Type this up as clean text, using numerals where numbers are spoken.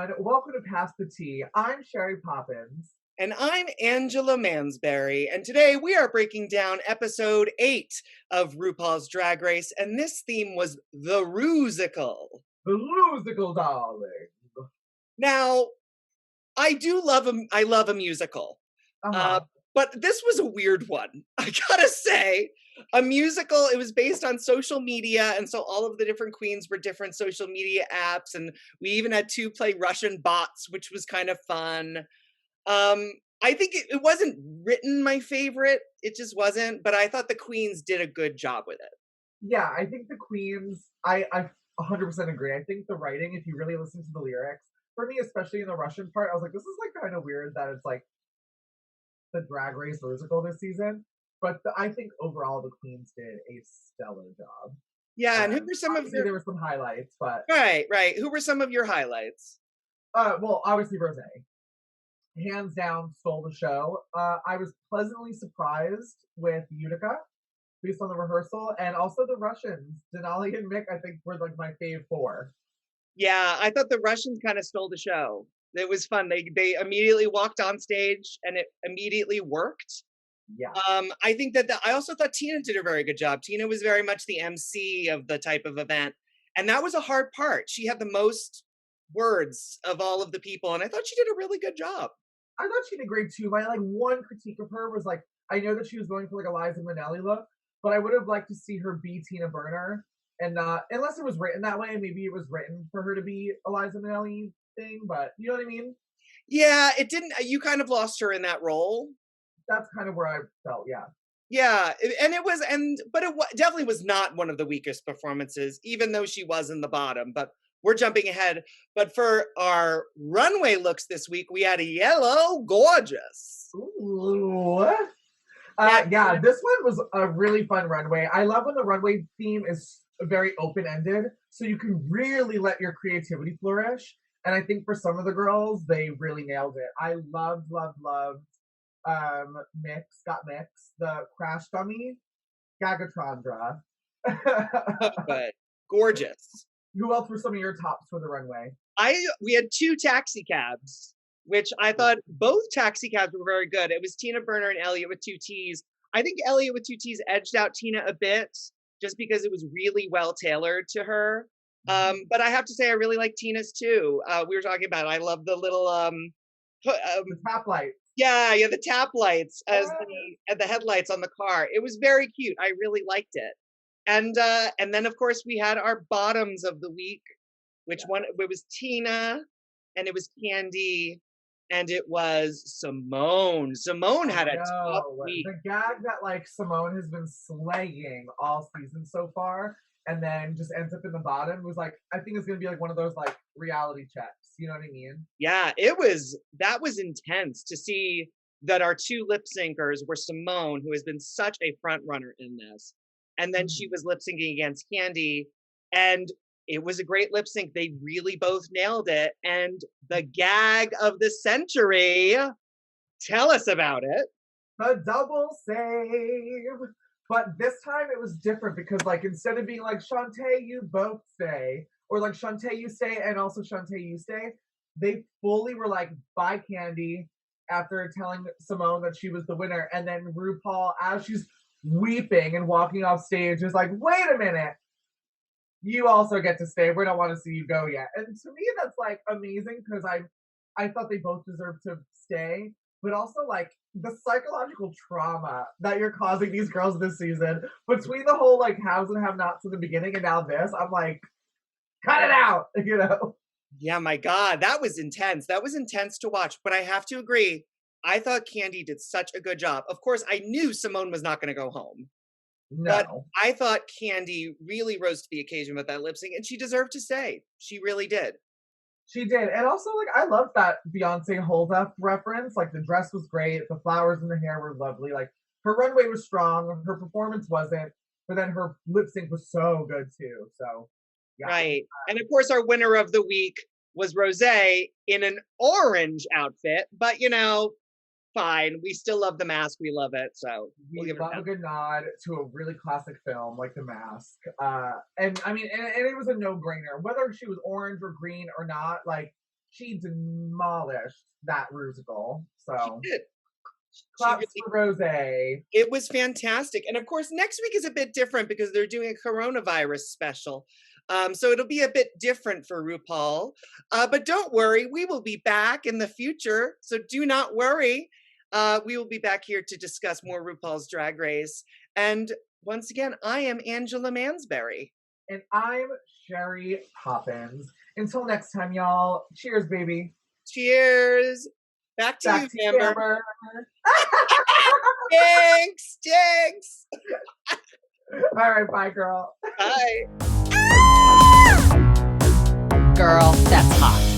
everyone. Welcome to Pass the Tea. I'm Sherry Poppins. And I'm Angela Mansberry, and today we are breaking down episode 8 of RuPaul's Drag Race, and this theme was the Rusical. The Rusical, darling. Now, I love a musical, uh, Uh-huh. but this was a weird one. I gotta say, a musical. It was based on social media, and so all of the different queens were different social media apps, and we even had to play Russian bots, which was kind of fun. Um, I think it wasn't written my favorite. It just wasn't, but I thought the queens did a good job with it. Yeah, I think the queens, I 100% agree. I think the writing, if you really listen to the lyrics, for me, especially in the Russian part, I was like, this is like kind of weird that it's like the Drag Race Rusical this season. But I think overall the queens did a stellar job. Yeah, and who were some of Obviously your there were some highlights, but right. Who were some of your highlights? well, obviously Rose hands down stole the show. I was pleasantly surprised with Utica based on the rehearsal, and also the Russians, Denali and Mick. I think were like my fave four. Yeah, I thought the Russians kind of stole the show. It was fun. They immediately walked on stage and it immediately worked. Yeah, I think that I also thought Tina did a very good job. Tina was very much the MC of the type of event, and that was a hard part. She had the most words of all of the people, and I thought she did a really good job. I thought she did great too. My like one critique of her was like I know that she was going for like a Liza Minnelli look, but I would have liked to see her be Tina Burner and not unless it was written that way. Maybe it was written for her to be a Liza Minnelli thing, but you know what I mean. Yeah, it didn't. You kind of lost her in that role. That's kind of where I felt. Yeah. Yeah, and it was, but definitely was not one of the weakest performances, even though she was in the bottom. But we're jumping ahead. But for our runway looks this week, we had a yellow gorgeous. Ooh. Now, Yeah, this one was a really fun runway. I love when the runway theme is very open ended, so you can really let your creativity flourish. And I think for some of the girls, they really nailed it. I loved Mix, the crash dummy, Gagatrandra. but gorgeous. Who else were some of your tops for the runway? We had two taxi cabs, which I thought both taxi cabs were very good. It was Tina Burner and Elliot with two T's. I think Elliot with two T's edged out Tina a bit, just because it was really well tailored to her. But I have to say, I really like Tina's too. We were talking about it. I love the little The top light. yeah, the tap lights as Yes. the headlights on the car. It was very cute. I really liked it. And then of course we had our bottoms of the week, which one it was Tina and it was Candy and it was Simone. Simone I had a tough know. week. The gag that like Simone has been slaying all season so far, and then just ends up in the bottom was like I think it's gonna be like one of those like reality checks. You know what I mean? Yeah, that was intense to see that our two lip syncers were Simone, who has been such a front runner in this, and then she Mhm. was lip syncing against Candy, and it was a great lip sync. They really both nailed it. And the gag of the century, tell us about it. The double save. But this time it was different because like instead of being like Shantae, you both stay, or like Shantae, you stay, and also Shantae, you stay, they fully were like, bye Candy, after telling Simone that she was the winner. And then RuPaul, as she's weeping and walking off stage, is like, wait a minute, you also get to stay. We don't want to see you go yet. And to me, that's like amazing because I thought they both deserved to stay, but also like the psychological trauma that you're causing these girls this season between the whole like haves and have nots in the beginning and now this, I'm like, cut it out, you know? Yeah, my God, that was intense. That was intense to watch. But I have to agree, I thought Candy did such a good job. Of course, I knew Simone was not going to go home, but No. I thought Candy really rose to the occasion with that lip sync, and she deserved to stay. She really did. She did. And also like I love that Beyonce hold up reference. Like the dress was great, the flowers in the hair were lovely. Like her runway was strong, her performance wasn't, but then her lip sync was so good too. So yeah. Right. And of course, our winner of the week was Rose in an orange outfit, but fine. We still love the mask. We love it. So we'll We give it love a a good nod to a really classic film like The Mask. And I mean, and it was a no brainer. Whether she was orange or green or not, like she demolished that Rusical. She So did. She claps really for Rose. It was fantastic. And of course, next week is a bit different because they're doing a coronavirus special. So it'll be a bit different for RuPaul. But don't worry, we will be back in the future. So do not worry. We will be back here to discuss more RuPaul's Drag Race. And once again, I am Angela Mansberry. And I'm Sherry Poppins. Until next time, y'all. Cheers, baby. Cheers. Back to Back you, to you, Amber. Amber. Thanks. Thanks. All right, bye, girl. Bye. Girl, that's hot.